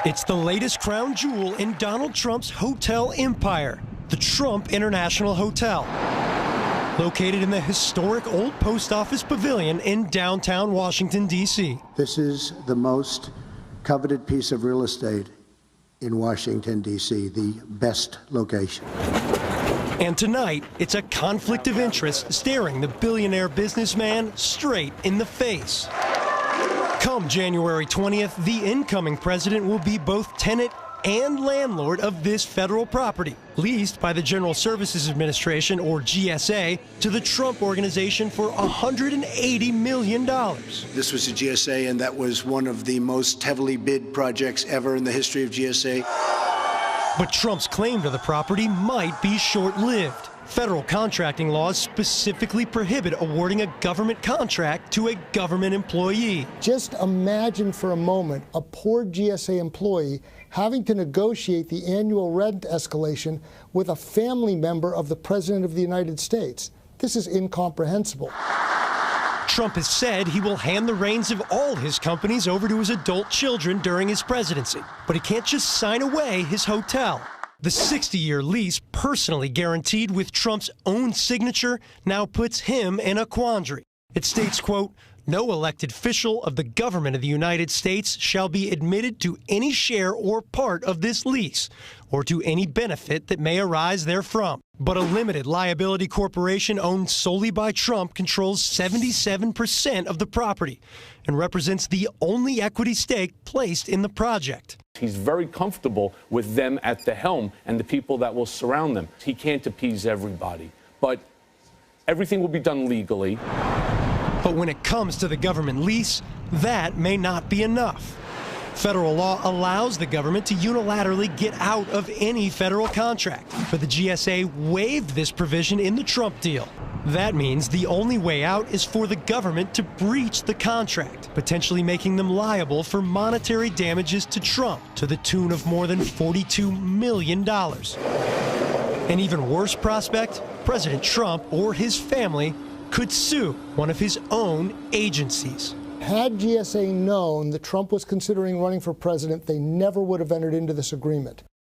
It's the latest crown jewel in Donald Trump's hotel empire, the Trump International Hotel, located in the historic old post office pavilion in downtown Washington, D.C. This is the most coveted piece of real estate in Washington, D.C., the best location. And tonight, it's a conflict of interest staring the billionaire businessman straight in the face. Come January 20th, the incoming president will be both tenant and landlord of this federal property, leased by the General Services Administration, or GSA, to the Trump Organization for $180 million. This was a GSA, and that was one of the most heavily bid projects ever in the history of GSA. But Trump's claim to the property might be short-lived. Federal contracting laws specifically prohibit awarding a government contract to a government employee. Just imagine for a moment a poor GSA employee having to negotiate the annual rent escalation with a family member of the President of the United States. This is incomprehensible. Trump has said he will hand the reins of all his companies over to his adult children during his presidency. But he can't just sign away his hotel. The 60-year lease, personally guaranteed with Trump's own signature, now puts him in a quandary. It states, quote, "No elected official of the government of the United States shall be admitted to any share or part of this lease, or to any benefit that may arise therefrom. But a limited liability corporation owned solely by Trump controls 77% of the property and represents the only equity stake placed in the project." He's very comfortable with them at the helm and the people that will surround them. He can't appease everybody, but everything will be done legally. But when it comes to the government lease, that may not be enough. Federal law allows the government to unilaterally get out of any federal contract, but the GSA waived this provision in the Trump deal. That means the only way out is for the government to breach the contract, potentially making them liable for monetary damages to Trump to the tune of more than $42 million. An even worse prospect, President Trump or his family could sue one of his own agencies. Had GSA known that Trump was considering running for president, they never would have entered into this agreement.